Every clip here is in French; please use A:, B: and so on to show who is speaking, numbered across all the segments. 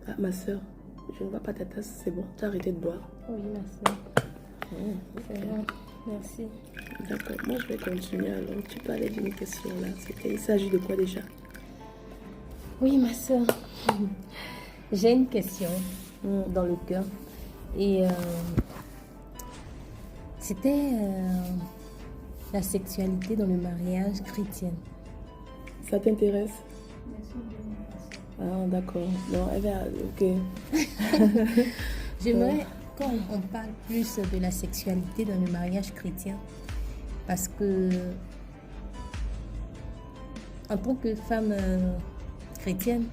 A: Ah, ma soeur, je ne vois pas ta tasse, c'est bon, tu as arrêté de boire.
B: Oui, ma soeur. C'est bon. Merci.
A: D'accord, moi je vais continuer alors. Tu parlais d'une question là. Il s'agit de quoi déjà?
B: Oui, ma soeur. J'ai une question dans le cœur. Et c'était la sexualité dans le mariage chrétien.
A: Ça t'intéresse? Ah, d'accord. Non, eh bien, ok.
B: J'aimerais qu'on parle plus de la sexualité dans le mariage chrétien. Parce que, en tant que femme chrétienne,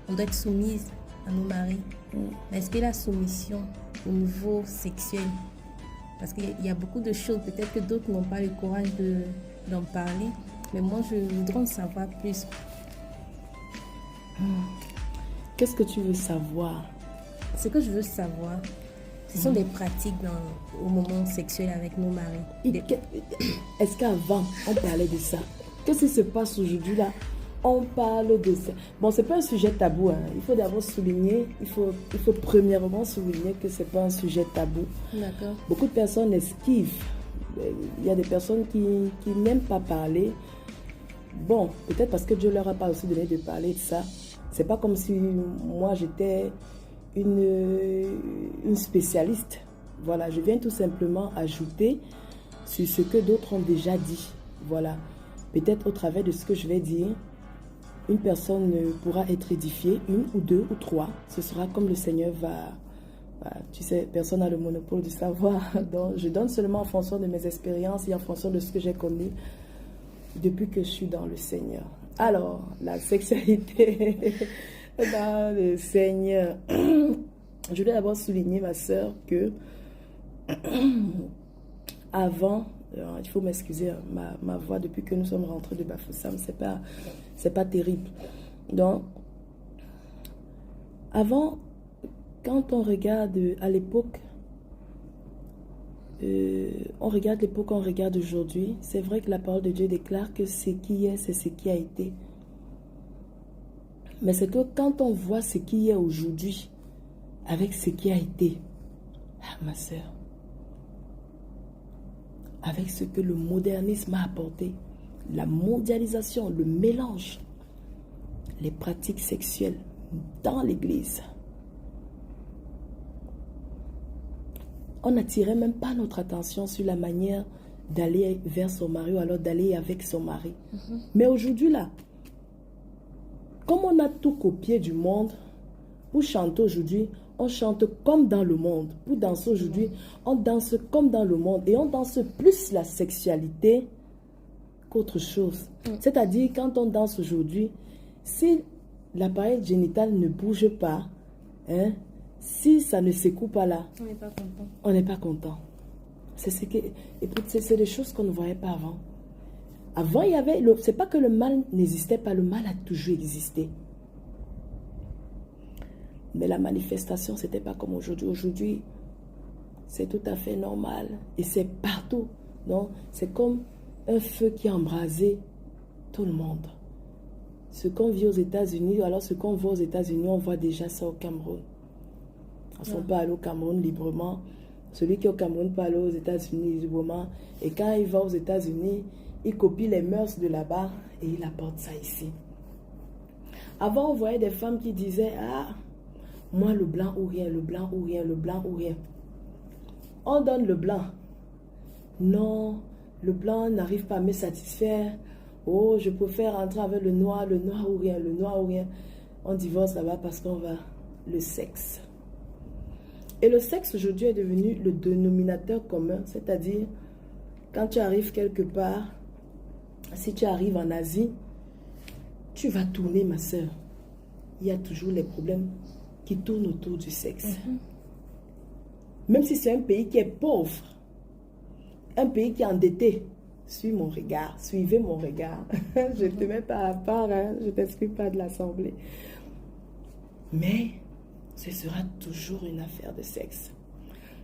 B: on doit être soumise à nos maris. Mais est-ce que la soumission au niveau sexuel, parce qu'il y a beaucoup de choses, peut-être que d'autres n'ont pas le courage d'en parler, mais moi je voudrais en savoir plus.
A: Qu'est-ce que tu veux savoir?
B: Ce que je veux savoir, ce sont des pratiques au moment sexuel avec nos maris.
A: Est-ce qu'avant, on parlait de ça? Qu'est-ce qui se passe aujourd'hui là? On parle de ça. Bon, c'est pas un sujet tabou. Hein. Il faut d'abord souligner, il faut premièrement souligner que c'est pas un sujet tabou.
B: D'accord.
A: Beaucoup de personnes esquivent. Il y a des personnes qui n'aiment pas parler. Bon, peut-être parce que Dieu leur a pas aussi donné de parler de ça. C'est pas comme si moi j'étais une spécialiste. Voilà, je viens tout simplement ajouter sur ce que d'autres ont déjà dit. Voilà, peut-être au travers de ce que je vais dire, une personne pourra être édifiée, une ou deux ou trois. Ce sera comme le Seigneur va... Tu sais, personne n'a le monopole du savoir. Donc, je donne seulement en fonction de mes expériences et en fonction de ce que j'ai connu depuis que je suis dans le Seigneur. Alors, la sexualité dans le Seigneur. Je voulais d'abord souligner, ma soeur, que avant, il faut m'excuser, ma voix depuis que nous sommes rentrés de Bafoussam, c'est pas terrible. Donc, avant, quand on regarde à l'époque, on regarde l'époque, on regarde aujourd'hui, c'est vrai que la parole de Dieu déclare que ce qui est, c'est ce qui a été. Mais c'est que quand on voit ce qui est aujourd'hui, avec ce qui a été, ah, ma soeur, avec ce que le modernisme a apporté, la mondialisation, le mélange, les pratiques sexuelles dans l'église, on n'attirait même pas notre attention sur la manière d'aller vers son mari ou alors d'aller avec son mari. Mais aujourd'hui là, comme on a tout copié du monde, pour chanter aujourd'hui, on chante comme dans le monde. Pour danser aujourd'hui, on danse comme dans le monde. Et on danse plus la sexualité qu'autre chose. C'est-à-dire, quand on danse aujourd'hui, si l'appareil génital ne bouge pas, hein, si ça ne secoue pas là,
B: On n'est pas content.
A: on n'est pas content. C'est des choses qu'on ne voyait pas avant. Avant, il y avait... C'est pas que le mal n'existait pas, le mal a toujours existé. Mais la manifestation, c'était pas comme aujourd'hui. Aujourd'hui, c'est tout à fait normal. Et c'est partout. Donc, c'est comme un feu qui a embrasé tout le monde. Ce qu'on vit aux États-Unis, ou alors ce qu'on voit aux États-Unis, on voit déjà ça au Cameroun. Parce qu'on peut aller au Cameroun librement. Celui qui est au Cameroun peut aller aux États-Unis librement. Et quand il va aux États-Unis, il copie les mœurs de là-bas et il apporte ça ici. Avant, on voyait des femmes qui disaient « Ah, moi, le blanc ou rien, le blanc ou rien, le blanc ou rien. » On donne le blanc. Non, le blanc n'arrive pas à me satisfaire. Oh, je préfère entrer avec le noir ou rien, le noir ou rien. On divorce là-bas parce qu'on va le sexe. Et le sexe aujourd'hui est devenu le dénominateur commun. C'est-à-dire, quand tu arrives quelque part, si tu arrives en Asie, tu vas tourner, ma soeur. Il y a toujours les problèmes qui tournent autour du sexe. Même si c'est un pays qui est pauvre, un pays qui est endetté, suis mon regard, suivez mon regard. Je ne te mets pas à part, hein? Je ne t'exclus pas de l'assemblée. Mais ce sera toujours une affaire de sexe.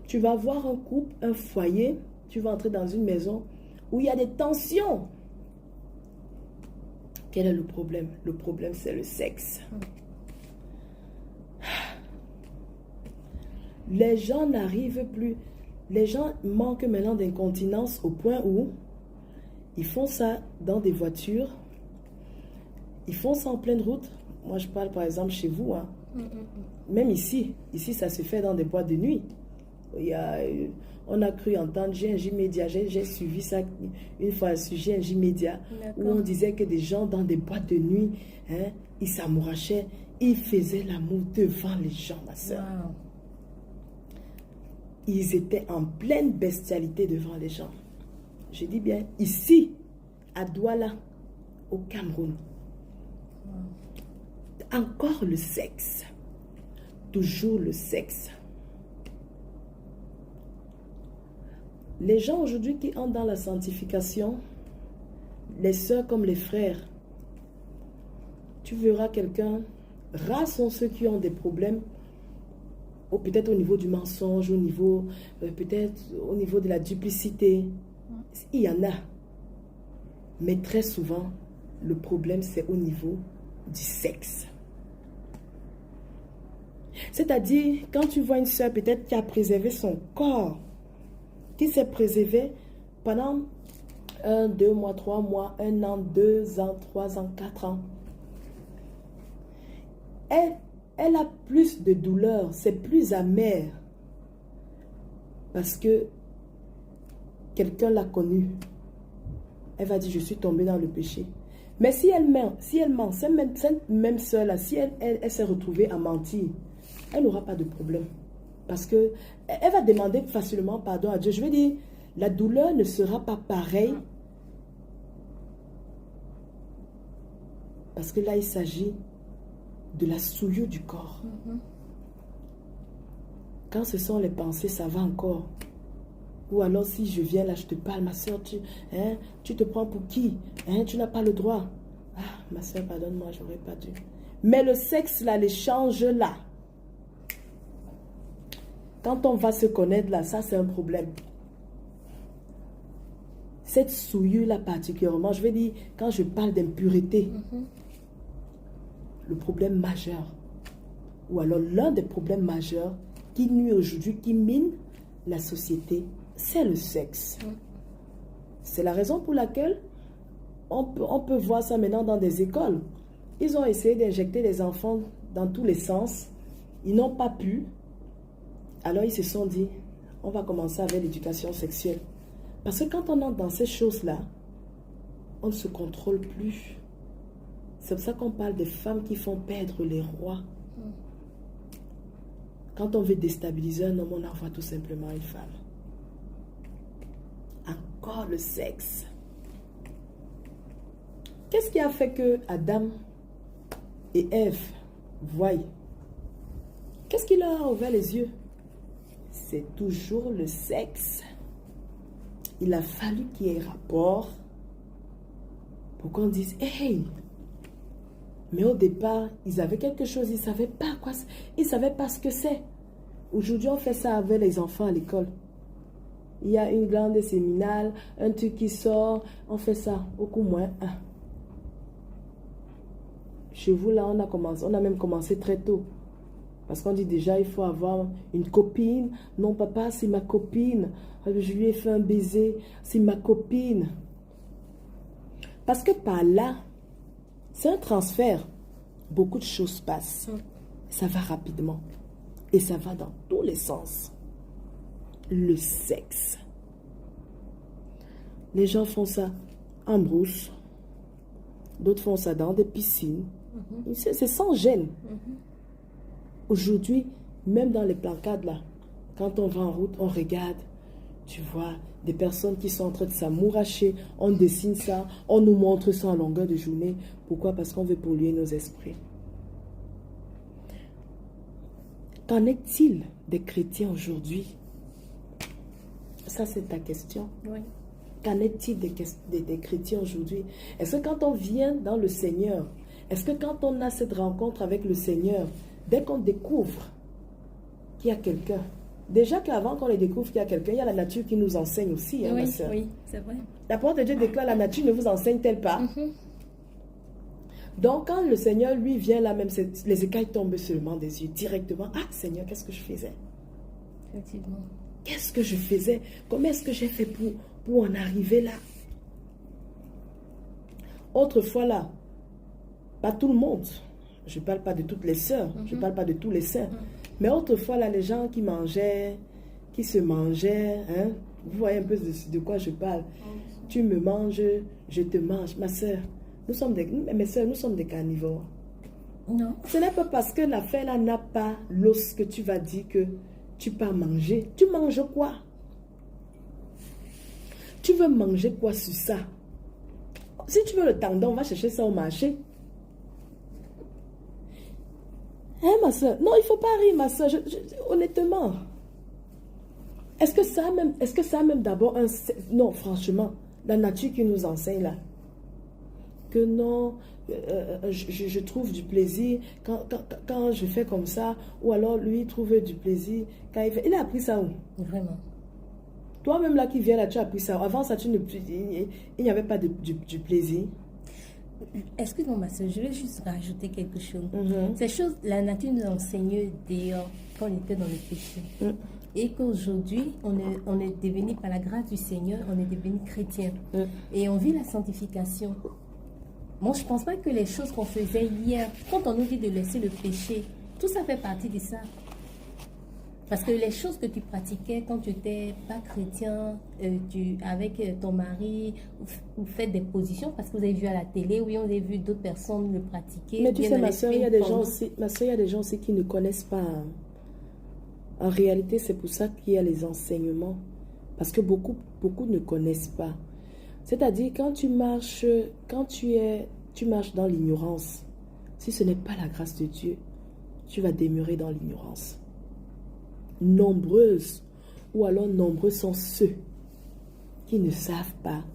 A: Tu vas voir un couple, un foyer, tu vas entrer dans une maison où il y a des tensions. Quel est le problème? Le problème, c'est le sexe. Les gens n'arrivent plus. Les gens manquent maintenant d'incontinence au point où ils font ça dans des voitures. Ils font ça en pleine route. Moi, je parle par exemple chez vous. Hein. Même ici. Ici, ça se fait dans des boîtes de nuit. On a cru entendre GNJ Média. J'ai suivi ça une fois sur GNJ Média. Où on disait que des gens dans des boîtes de nuit, hein, ils s'amourachaient. Ils faisaient l'amour devant les gens, ma soeur.
B: Wow.
A: Ils étaient en pleine bestialité devant les gens. Je dis bien, ici, à Douala, au Cameroun. Encore le sexe. Toujours le sexe. Les gens aujourd'hui qui entrent dans la sanctification, les sœurs comme les frères, tu verras quelqu'un, rares sont ceux qui ont des problèmes, peut-être au niveau du mensonge, peut-être au niveau de la duplicité. Il y en a. Mais très souvent, le problème, c'est au niveau du sexe. C'est-à-dire, quand tu vois une sœur peut-être qui a préservé son corps, qui s'est préservé pendant 1, 2 mois, 3 mois, 1 an, 2 ans, 3 ans, 4 ans, elle a plus de douleur, c'est plus amer parce que quelqu'un l'a connue. Elle va dire, je suis tombée dans le péché. Mais si elle ment, cette même soeur-là, si elle s'est retrouvée à mentir, elle n'aura pas de problème. Parce que elle va demander facilement pardon à Dieu. Je veux dire, la douleur ne sera pas pareille. Parce que là, il s'agit de la souillure du corps. Quand ce sont les pensées, ça va encore. Ou alors si je viens là, je te parle, ma soeur, tu te prends pour qui? Tu n'as pas le droit. Ah, ma soeur, pardonne-moi, j'aurais pas dû. Mais le sexe là, l'échange là, quand on va se connaître là, ça c'est un problème. Cette souillure là particulièrement, je vais dire, quand je parle d'impureté, le problème majeur, ou alors l'un des problèmes majeurs qui nuit aujourd'hui, qui mine la société, c'est le sexe. C'est la raison pour laquelle on peut voir ça maintenant dans des écoles. Ils ont essayé d'injecter les enfants dans tous les sens. Ils n'ont pas pu. Alors ils se sont dit, on va commencer avec l'éducation sexuelle. Parce que quand on entre dans ces choses-là, on ne se contrôle plus. C'est pour ça qu'on parle des femmes qui font perdre les rois. Quand on veut déstabiliser un homme, on envoie tout simplement une femme. Encore le sexe. Qu'est-ce qui a fait que Adam et Ève voient? Qu'est-ce qui leur a ouvert les yeux? C'est toujours le sexe. Il a fallu qu'il y ait rapport pour qu'on dise, hey! Mais au départ, ils avaient quelque chose, ils ne savaient pas quoi, ils ne savaient pas ce que c'est. Aujourd'hui, on fait ça avec les enfants à l'école. Il y a une glande séminale, un truc qui sort, on fait ça, beaucoup moins. Chez vous, là, on a même commencé très tôt. Parce qu'on dit déjà, il faut avoir une copine. Non, papa, c'est ma copine. Je lui ai fait un baiser, c'est ma copine. Parce que par là, c'est un transfert. Beaucoup de choses passent. Ça va rapidement. Et ça va dans tous les sens. Le sexe. Les gens font ça en brousse. D'autres font ça dans des piscines. C'est sans gêne. Aujourd'hui, même dans les plancades là, quand on va en route, on regarde, tu vois, des personnes qui sont en train de s'amouracher, on dessine ça, on nous montre ça en longueur de journée. Pourquoi? Parce qu'on veut polluer nos esprits. Qu'en est-il des chrétiens aujourd'hui? Ça, c'est ta question.
B: Oui.
A: Qu'en est-il des chrétiens aujourd'hui? Est-ce que quand on vient dans le Seigneur, est-ce que quand on a cette rencontre avec le Seigneur, dès qu'on découvre qu'il y a quelqu'un, déjà qu'avant qu'on les découvre qu'il y a quelqu'un, il y a la nature qui nous enseigne aussi, hein, ma soeur.
B: Oui, c'est vrai.
A: La parole de Dieu déclare, la nature ne vous enseigne-t-elle pas? Donc, quand le Seigneur, lui, vient là même, les écailles tombent seulement des yeux, directement. Ah, Seigneur, qu'est-ce que je faisais?
B: Effectivement.
A: Qu'est-ce que je faisais? Comment est-ce que j'ai fait pour en arriver là? Autrefois là, pas tout le monde. Je ne parle pas de toutes les sœurs, je ne parle pas de tous les saints. Mais autrefois là, les gens qui mangeaient, qui se mangeaient, hein, vous voyez un peu de quoi je parle. Tu me manges, je te mange. Ma sœur, mes sœurs, nous sommes des carnivores.
B: Non.
A: Ce n'est pas parce que l'affaire là n'a pas l'os que tu vas dire que tu peux manger. Tu manges quoi? Tu veux manger quoi sur ça? Si tu veux le tendon, on va chercher ça au marché. Hein, ma soeur? Non, il ne faut pas rire, ma soeur. Honnêtement. Est-ce que ça a même d'abord un... Non, franchement, la nature qui nous enseigne là. Que non, je trouve du plaisir quand je fais comme ça. Ou alors lui, il trouve du plaisir quand il fait... Il a appris ça où?
B: Vraiment.
A: Toi-même là qui viens là, tu as appris ça. Avant ça, il n'y avait pas du plaisir.
B: Excuse-moi, ma soeur, je vais juste rajouter quelque chose. Ces choses, la nature nous enseignait d'ailleurs quand on était dans le péché. Et qu'aujourd'hui, on est devenu, par la grâce du Seigneur, on est devenu chrétien. Et on vit la sanctification. Moi, je ne pense pas que les choses qu'on faisait hier, quand on nous dit de laisser le péché, tout ça fait partie de ça. Parce que les choses que tu pratiquais quand tu n'étais pas chrétien, avec ton mari, vous faites des positions, parce que vous avez vu à la télé, oui, on a vu d'autres personnes le pratiquer.
A: Mais tu sais, ma soeur, il y a des gens aussi qui ne connaissent pas. En réalité, c'est pour ça qu'il y a les enseignements. Parce que beaucoup ne connaissent pas. C'est-à-dire, quand tu marches dans l'ignorance, si ce n'est pas la grâce de Dieu, tu vas demeurer dans l'ignorance. Nombreux sont ceux qui ne savent pas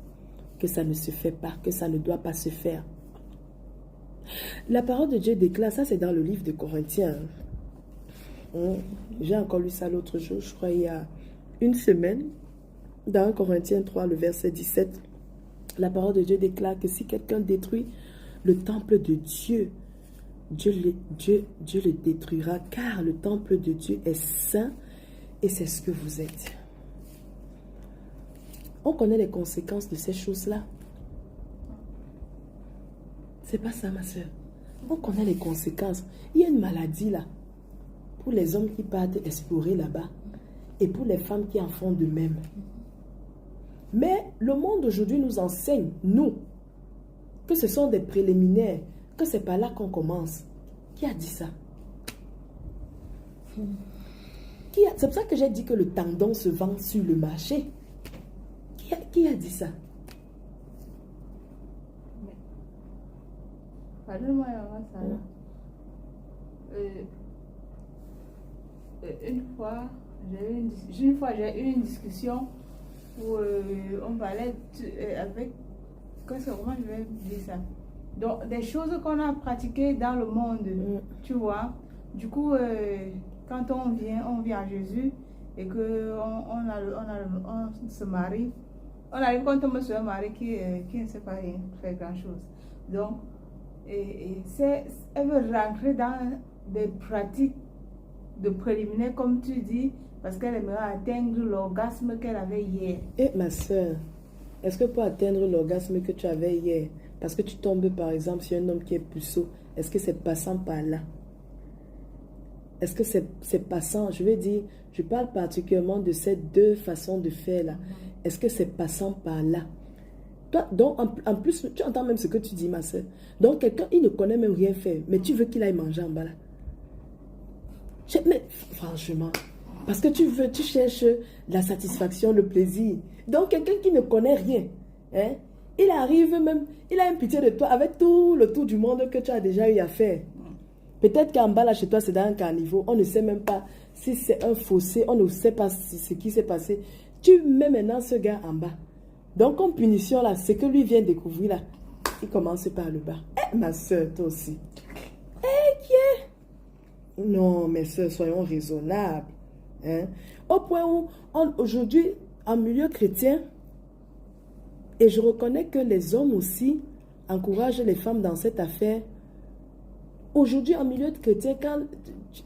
A: que ça ne se fait pas, que ça ne doit pas se faire. La parole de Dieu déclare, ça c'est dans le livre de Corinthiens. J'ai encore lu ça l'autre jour, je crois il y a une semaine, dans Corinthiens 3, le verset 17. La parole de Dieu déclare que si quelqu'un détruit le temple de Dieu, Dieu le détruira, car le temple de Dieu est saint et c'est ce que vous êtes. On connaît les conséquences de ces choses-là. C'est pas ça, ma soeur. On connaît les conséquences. Il y a une maladie là, pour les hommes qui partent explorer là-bas et pour les femmes qui en font de même. Mais le monde aujourd'hui nous enseigne, nous, que ce sont des préliminaires, que c'est par là qu'on commence. Qui a dit ça? C'est pour ça que j'ai dit que le tendon se vend sur le marché. Qui a dit ça?
C: Pardonne-moi avant ça. Une fois, j'ai eu une discussion où on parlait avec... Comment je vais dire ça? Donc, des choses qu'on a pratiquées dans le monde, tu vois. Du coup, quand on vient à Jésus et qu'on se marie, on arrive quand on me se marie qui ne sait pas faire grand-chose. Donc, elle veut rentrer dans des pratiques de préliminaires, comme tu dis, parce qu'elle aimerait atteindre l'orgasme qu'elle avait hier.
A: Et ma soeur, est-ce que pour atteindre l'orgasme que tu avais hier, parce que tu tombes par exemple sur un homme qui est puceau, est-ce que c'est passant par là? Est-ce que c'est passant? Je veux dire, je parle particulièrement de ces deux façons de faire là. Est-ce que c'est passant par là? Toi, donc, en plus, tu entends même ce que tu dis, ma soeur. Donc, quelqu'un, il ne connaît même rien faire, mais tu veux qu'il aille manger en bas là. Mais franchement, parce que tu cherches la satisfaction, le plaisir. Donc, quelqu'un qui ne connaît rien, hein, il arrive même, il a une pitié de toi avec tout le tour du monde que tu as déjà eu à faire. Peut-être qu'en bas là chez toi, c'est dans un caniveau. On ne sait même pas si c'est un fossé. On ne sait pas ce qui s'est passé. Tu mets maintenant ce gars en bas. Donc, comme punition là, c'est que lui vient découvrir là. Il commence par le bas. Eh, ma soeur, toi aussi. Eh, qui est? Non, mes soeurs, soyons raisonnables. Hein? Au point où, aujourd'hui, en milieu chrétien, et je reconnais que les hommes aussi encouragent les femmes dans cette affaire. Aujourd'hui, en milieu chrétien, quand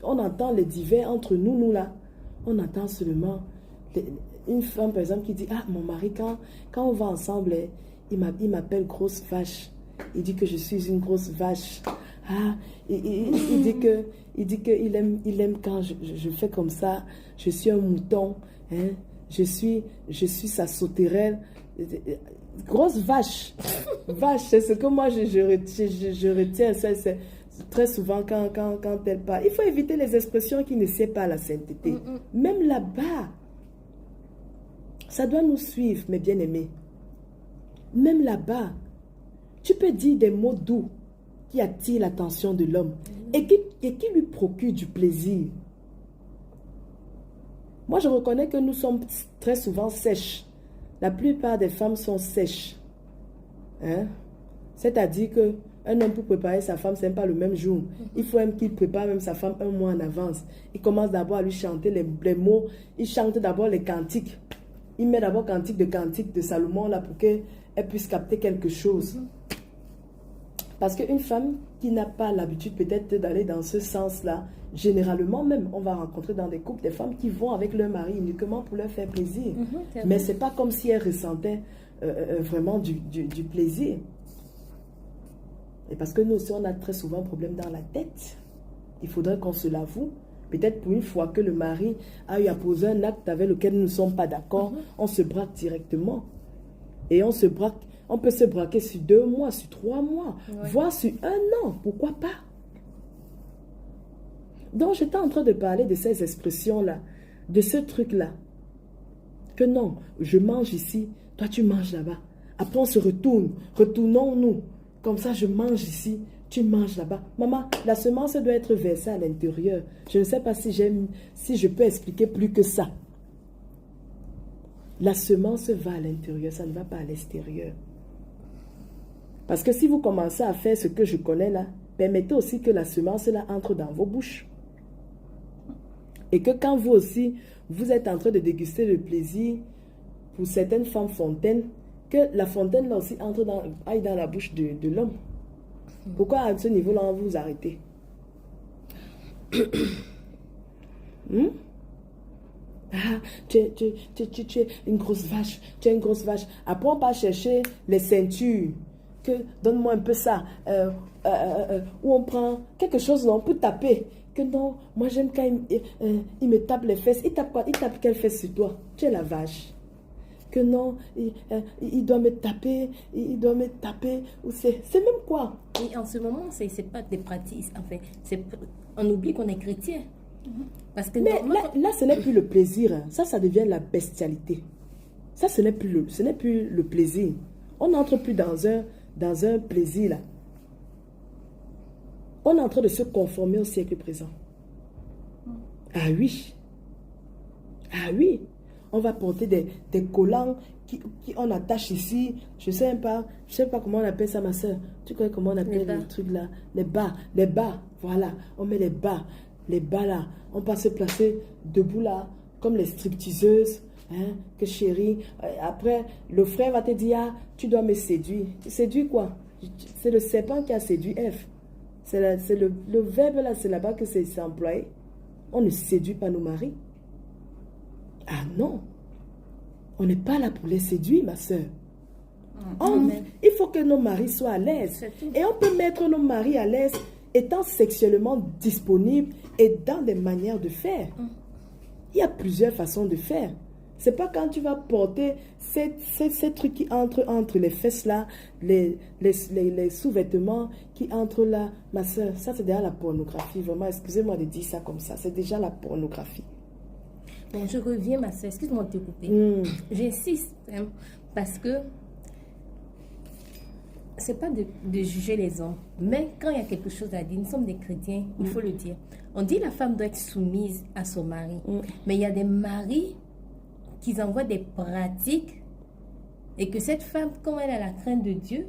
A: on entend les divers entre nous là, on entend seulement une femme, par exemple, qui dit, ah, mon mari, quand on va ensemble, il m'appelle grosse vache. Il dit que je suis une grosse vache. Ah, il dit qu'il aime quand je fais comme ça. Je suis un mouton. Hein? Je suis sa sauterelle. Grosse vache. Vache, c'est ce que moi je retiens. C'est très souvent quand elle parle. Il faut éviter les expressions qui ne sied pas à la sainteté. Même là-bas, ça doit nous suivre, mes bien-aimés. Même là-bas, tu peux dire des mots doux qui attirent l'attention de l'homme et qui lui procurent du plaisir. Moi, je reconnais que nous sommes très souvent sèches. La plupart des femmes sont sèches. Hein? C'est-à-dire qu'un homme pour préparer sa femme, ce n'est pas le même jour. Il faut même qu'il prépare même sa femme un mois en avance. Il commence d'abord à lui chanter les mots. Il chante d'abord les cantiques. Il met d'abord cantique de Salomon là pour qu'elle puisse capter quelque chose. Parce qu'une femme qui n'a pas l'habitude peut-être d'aller dans ce sens-là, généralement même, on va rencontrer dans des couples des femmes qui vont avec leur mari uniquement pour leur faire plaisir. Mais ce n'est pas comme si elles ressentaient vraiment du plaisir. Et parce que nous aussi, on a très souvent un problème dans la tête. Il faudrait qu'on se l'avoue. Peut-être pour une fois que le mari a eu à poser un acte avec lequel nous ne sommes pas d'accord, on se braque directement. Et on peut se braquer sur 2 mois, sur 3 mois, voire sur 1 an. Pourquoi pas? Donc, j'étais en train de parler de ces expressions-là, de ce truc-là. Que non, je mange ici, toi tu manges là-bas. Après, on se retourne. Retournons-nous. Comme ça, je mange ici, tu manges là-bas. Maman, la semence doit être versée à l'intérieur. Je ne sais pas si je peux expliquer plus que ça. La semence va à l'intérieur, ça ne va pas à l'extérieur. Parce que si vous commencez à faire ce que je connais là, permettez aussi que la semence là entre dans vos bouches. Et que quand vous aussi, vous êtes en train de déguster le plaisir, pour certaines femmes fontaines, que la fontaine là aussi aille dans la bouche de l'homme. Pourquoi à ce niveau-là, on vous arrêtez? Ah, tu es une grosse vache. Tu es une grosse vache. Après, on part chercher les ceintures. Donne-moi un peu ça. Ou on prend quelque chose non, pour taper. Que non, moi j'aime quand il me tape les fesses. Il tape quoi? Il tape quelle fesse sur toi? Tu es la vache. Que non, il doit me taper. Il doit me taper. C'est même quoi?
B: Et en ce moment, c'est pas des pratiques. Enfin, on oublie qu'on est chrétien. Parce que
A: mais là, ce n'est plus le plaisir. Hein. Ça devient la bestialité. Ça, ce n'est plus le plaisir. On n'entre plus dans un plaisir là. On est en train de se conformer au siècle présent. Ah oui. Ah oui. On va porter des collants qui on attache ici. Je ne sais pas comment on appelle ça, ma soeur. Tu connais comment on appelle les trucs là? Les bas. Voilà. On met les bas. Les bas là. On va se placer debout là, comme les stripteaseuses. Hein, que chérie. Après, le frère va te dire, ah, tu dois me séduire. Séduire quoi? C'est le serpent qui a séduit Ève. C'est le verbe là, c'est là-bas que c'est employé. On ne séduit pas nos maris. Ah non. On n'est pas là pour les séduire, ma soeur. Il faut que nos maris soient à l'aise. Et on peut mettre nos maris à l'aise étant sexuellement disponibles et dans des manières de faire. Il y a plusieurs façons de faire. C'est pas quand tu vas porter ces trucs qui entrent entre les fesses là, les sous-vêtements qui entrent là. Ma soeur, ça c'est déjà la pornographie. Vraiment, excusez-moi de dire ça comme ça. C'est déjà la pornographie.
B: Bon, je reviens, ma soeur. Excuse-moi de te couper. J'insiste, hein, parce que c'est pas de juger les hommes. Mais quand il y a quelque chose à dire, nous sommes des chrétiens, il faut le dire. On dit que la femme doit être soumise à son mari. Mais il y a des maris qui envoient des pratiques et que cette femme, comme elle a la crainte de Dieu,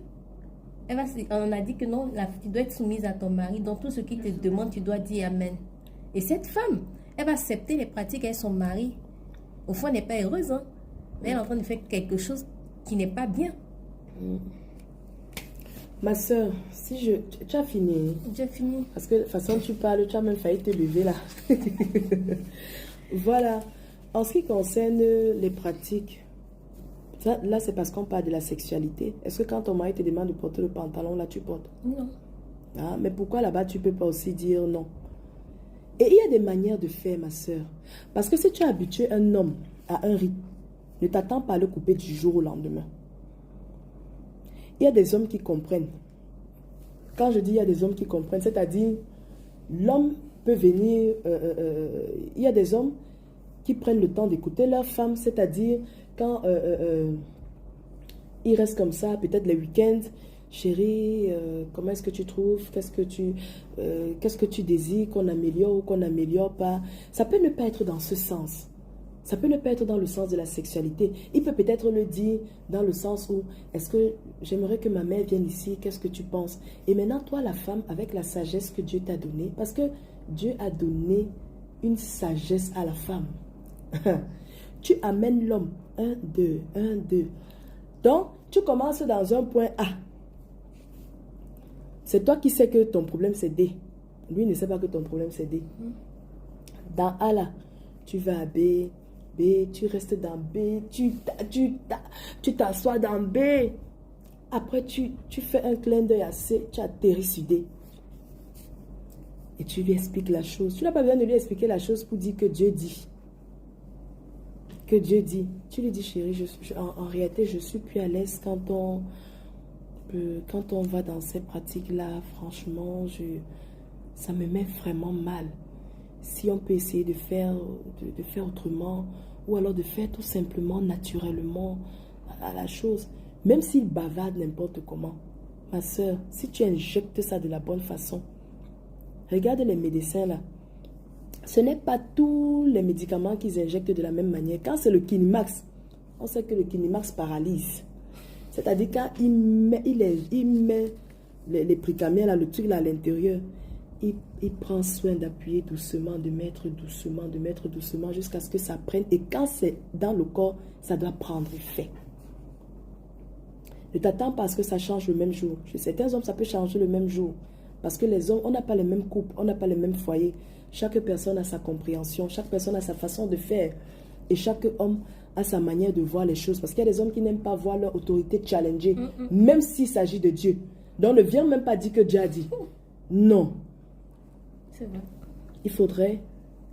B: on a dit que non, tu dois être soumise à ton mari. Donc tout ce qu'il te demande, tu dois dire Amen. Et cette femme, elle va accepter les pratiques avec son mari. Au fond, elle n'est pas heureuse. Hein? Mais elle est en train de faire quelque chose qui n'est pas bien.
A: Ma soeur, tu as fini.
B: J'ai fini.
A: Parce que de toute façon, tu parles, tu as même failli te lever là. Voilà. En ce qui concerne les pratiques, ça, là, c'est parce qu'on parle de la sexualité. Est-ce que quand ton mari te demande de porter le pantalon, là, tu portes?
B: Non.
A: Ah, mais pourquoi là-bas, tu ne peux pas aussi dire non? Et il y a des manières de faire, ma soeur. Parce que si tu as habitué un homme à un rythme, ne t'attends pas à le couper du jour au lendemain. Il y a des hommes qui comprennent. Quand je dis il y a des hommes qui comprennent, c'est-à-dire l'homme peut venir... il y a des hommes qui prennent le temps d'écouter leur femme, c'est-à-dire quand ils restent comme ça, peut-être les week-ends, chérie, comment est-ce que tu trouves, qu'est-ce que tu désires qu'on améliore ou qu'on n'améliore pas. Ça peut ne pas être dans ce sens. Ça peut ne pas être dans le sens de la sexualité. Il peut peut-être le dire dans le sens où, est-ce que j'aimerais que ma mère vienne ici, qu'est-ce que tu penses? Et maintenant, toi, la femme, avec la sagesse que Dieu t'a donnée, parce que Dieu a donné une sagesse à la femme. Tu amènes l'homme, 1, 2, 1, 2. Donc, tu commences dans un point A. C'est toi qui sais que ton problème c'est D. Lui ne sait pas que ton problème c'est D. Dans A là, tu vas à B, B, tu restes dans B, tu t'assois dans B. Après, tu fais un clin d'œil à C, tu atterris sur D. Et tu lui expliques la chose. Tu n'as pas besoin de lui expliquer la chose pour dire que Dieu dit. Que Dieu dit. Tu lui dis, chérie, en réalité, je suis plus à l'aise quand on va dans ces pratiques-là. Franchement, ça me met vraiment mal. Si on peut essayer de faire autrement, ou alors de faire tout simplement, naturellement, à la chose. Même s'il bavarde n'importe comment. Ma soeur, si tu injectes ça de la bonne façon, regarde les médecins là. Ce n'est pas tous les médicaments qu'ils injectent de la même manière. Quand c'est le Kinimax, on sait que le Kinimax paralyse. C'est-à-dire quand il met les pricamiens là, le truc là à l'intérieur, il prend soin d'appuyer doucement, de mettre doucement jusqu'à ce que ça prenne. Et quand c'est dans le corps, ça doit prendre effet. Ne t'attends pas à ce que ça change le même jour. Chez certains hommes, ça peut changer le même jour. Parce que les hommes, on n'a pas les mêmes couples, on n'a pas les mêmes foyers. Chaque personne a sa compréhension, chaque personne a sa façon de faire. Et chaque homme a sa manière de voir les choses. Parce qu'il y a des hommes qui n'aiment pas voir leur autorité challengée, même s'il s'agit de Dieu. Donc ne viens même pas dire que Dieu a dit. Non.
B: C'est vrai.
A: Il faudrait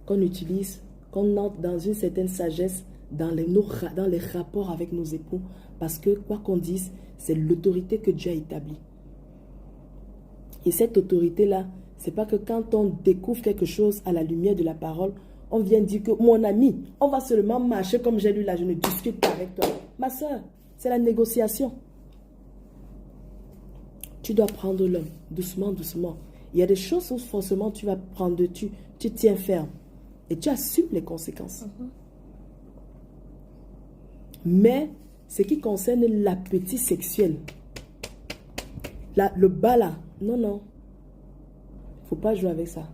A: qu'on utilise, qu'on entre dans une certaine sagesse dans les rapports avec nos époux. Parce que, quoi qu'on dise, c'est l'autorité que Dieu a établie. Et cette autorité-là, c'est pas que quand on découvre quelque chose à la lumière de la parole, on vient dire que mon ami, on va seulement marcher comme j'ai lu là, je ne discute pas avec toi. Ma soeur, c'est la négociation. Tu dois prendre l'homme, doucement, doucement. Il y a des choses où forcément tu vas prendre, tu tiens ferme. Et tu assumes les conséquences. Mais, ce qui concerne l'appétit sexuel, le bas là, non, non. Il ne faut pas jouer avec ça.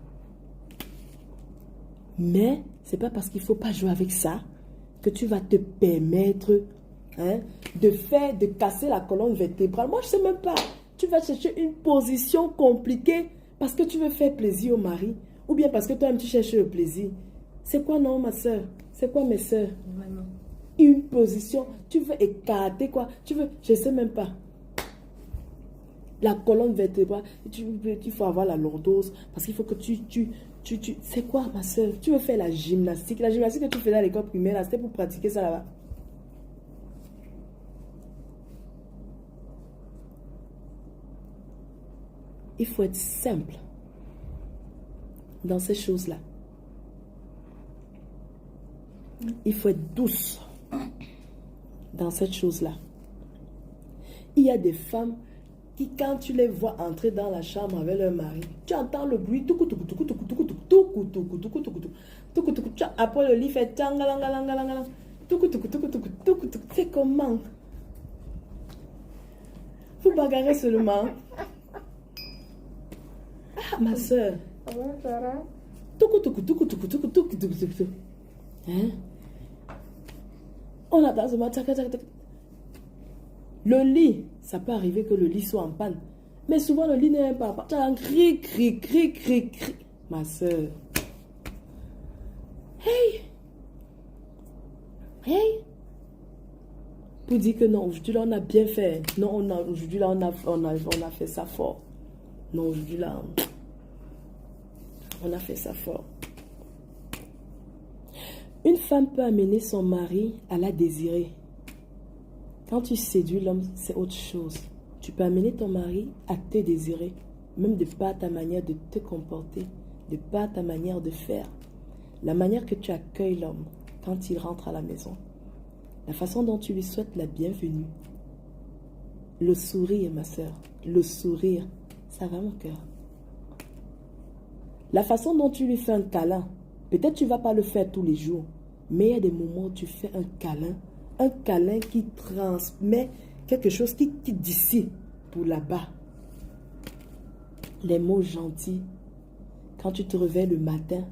A: Mais, ce n'est pas parce qu'il ne faut pas jouer avec ça que tu vas te permettre de casser la colonne vertébrale. Moi, je ne sais même pas. Tu vas chercher une position compliquée parce que tu veux faire plaisir au mari ou bien parce que toi-même tu cherches le plaisir. C'est quoi, non, ma soeur? C'est quoi, mes soeurs?
B: Vraiment.
A: Une position. Tu veux écarter quoi? Tu veux... Je ne sais même pas. La colonne vertébrale, il faut avoir la lordose parce qu'il faut que tu c'est quoi, ma soeur? Tu veux faire la gymnastique? La gymnastique que tu faisais à l'école primaire, c'était pour pratiquer ça là-bas. Il faut être simple dans ces choses-là. Il faut être douce dans cette chose-là. Il y a des femmes qui, quand tu les vois entrer dans la chambre avec leur mari, tu entends le bruit, après le lit fait c'est comment? Vous bagarrez seulement. Ah, ma soeur. Hein? On attend seulement. Le lit, ça peut arriver que le lit soit en panne. Mais souvent, le lit n'est pas en panne. Tu as un cri. Ma soeur. Hey, pour dire que non, aujourd'hui là, on a bien fait. Non, aujourd'hui là, on a fait ça fort. Non, aujourd'hui là, on a fait ça fort. Une femme peut amener son mari à la désirer. Quand tu séduis l'homme, c'est autre chose. Tu peux amener ton mari à te désirer, même de par ta manière de te comporter, de par ta manière de faire, la manière que tu accueilles l'homme quand il rentre à la maison, la façon dont tu lui souhaites la bienvenue. Le sourire, ma soeur, le sourire, ça va mon cœur. La façon dont tu lui fais un câlin, peut-être tu ne vas pas le faire tous les jours, mais il y a des moments où tu fais un câlin qui transmet quelque chose qui d'ici pour là-bas. Les mots gentils. Quand tu te réveilles le matin,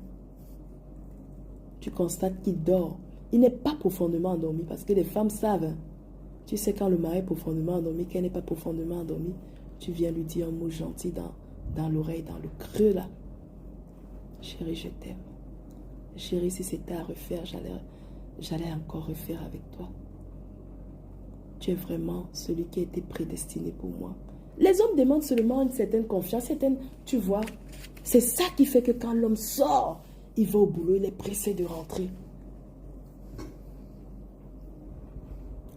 A: tu constates qu'il dort. Il n'est pas profondément endormi parce que les femmes savent. Hein. Tu sais quand le mari est profondément endormi, qu'elle n'est pas profondément endormie, tu viens lui dire un mot gentil dans l'oreille, dans le creux là. Chérie, je t'aime. Chérie, si c'était à refaire, j'allais encore refaire avec toi. Tu es vraiment celui qui a été prédestiné pour moi. Les hommes demandent seulement une certaine confiance, tu vois. C'est ça qui fait que quand l'homme sort, il va au boulot, il est pressé de rentrer.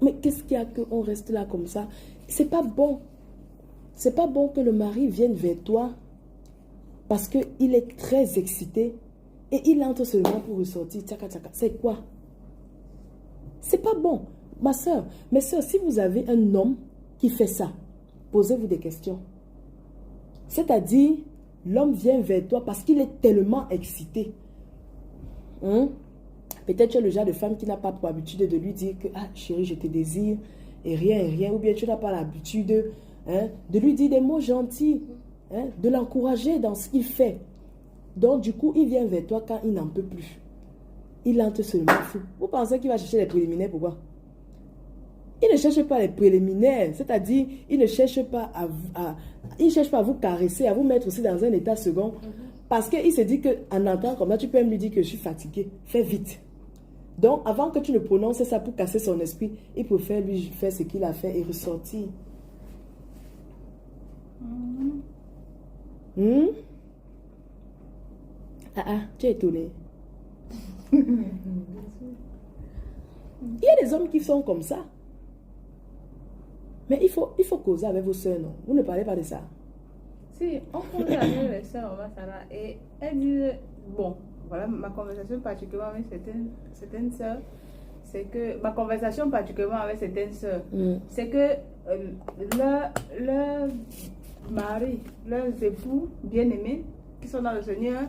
A: Mais qu'est-ce qu'il y a qu'on reste là comme ça? C'est pas bon. C'est pas bon que le mari vienne vers toi parce qu'il est très excité et il entre seulement pour ressortir. Tchaka, tchaka. C'est quoi? C'est pas bon. Ma soeur, mes soeurs, si vous avez un homme qui fait ça, posez-vous des questions. C'est-à-dire, l'homme vient vers toi parce qu'il est tellement excité. Peut-être tu es le genre de femme qui n'a pas pour habitude de lui dire que « Ah, chérie, je te désire » et rien. Ou bien tu n'as pas l'habitude de lui dire des mots gentils, de l'encourager dans ce qu'il fait. Donc, du coup, il vient vers toi quand il n'en peut plus. Il entre seulement fou. Vous pensez qu'il va chercher les préliminaires, pourquoi? Il ne cherche pas les préliminaires, c'est-à-dire, il ne cherche pas à vous caresser, à vous mettre aussi dans un état second. Parce qu'il se dit qu'en entrant comme ça, tu peux même lui dire que je suis fatigué. Fais vite. Donc, avant que tu ne prononces ça pour casser son esprit, il préfère lui faire ce qu'il a fait et ressortir. Tu es étonné. Il y a des hommes qui sont comme ça. Mais il faut causer avec vos soeurs, non? Vous ne parlez pas de ça.
C: Si, on cause avec les soeurs, et elles disent, bon, voilà, ma conversation particulièrement avec certaines soeurs, c'est que, ma conversation particulièrement avec certaines soeurs, c'est que leurs maris, leurs époux bien-aimés, qui sont dans le Seigneur,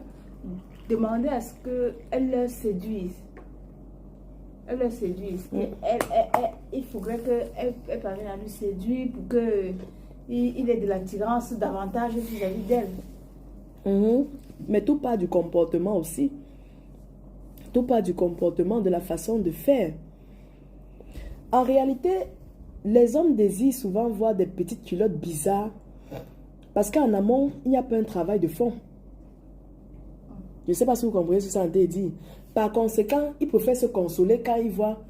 C: demandaient à ce qu'elles leur séduisent. Elles le séduisent. Il faudrait qu'elle parvienne à lui séduire pour qu'il ait de l'attirance davantage vis-à-vis d'elle.
A: Mais tout part du comportement aussi. Tout part du comportement, de la façon de faire. En réalité, les hommes désirent souvent voir des petites culottes bizarres parce qu'en amont, il n'y a pas un travail de fond. Je ne sais pas si vous comprenez ce que ça veut dire. Par conséquent, il préfère se consoler quand il voit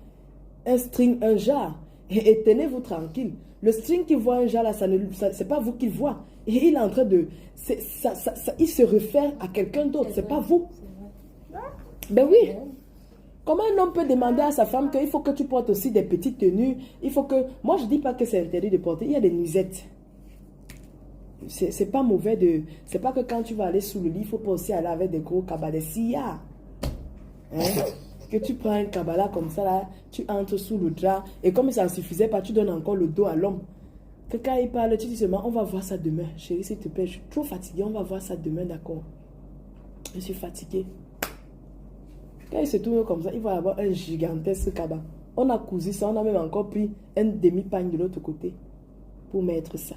A: un string, un jar. Et tenez-vous tranquille. Le string qu'il voit un jar là, c'est pas vous qu'il voit. Et il est en train de... il se réfère à quelqu'un d'autre, c'est pas vous. Ben oui. Comment un homme peut demander à sa femme qu'il faut que tu portes aussi des petites tenues? Il faut que... Moi, je ne dis pas que c'est interdit de porter. Il y a des nuisettes. C'est pas mauvais de... C'est pas que quand tu vas aller sous le lit, il ne faut pas aussi aller avec des gros cabas, s'il y a. Que tu prends un cabala comme ça là, tu entres sous le drap et comme ça ne suffisait pas, tu donnes encore le dos à l'homme. Que quand il parle, tu dis seulement on va voir ça demain. Chérie, s'il te plaît, je suis trop fatiguée, on va voir ça demain, d'accord? Je suis fatiguée. Quand il se tourne comme ça, il va avoir un gigantesque cabas. On a cousu ça, on a même encore pris un demi-pagne de l'autre côté pour mettre ça.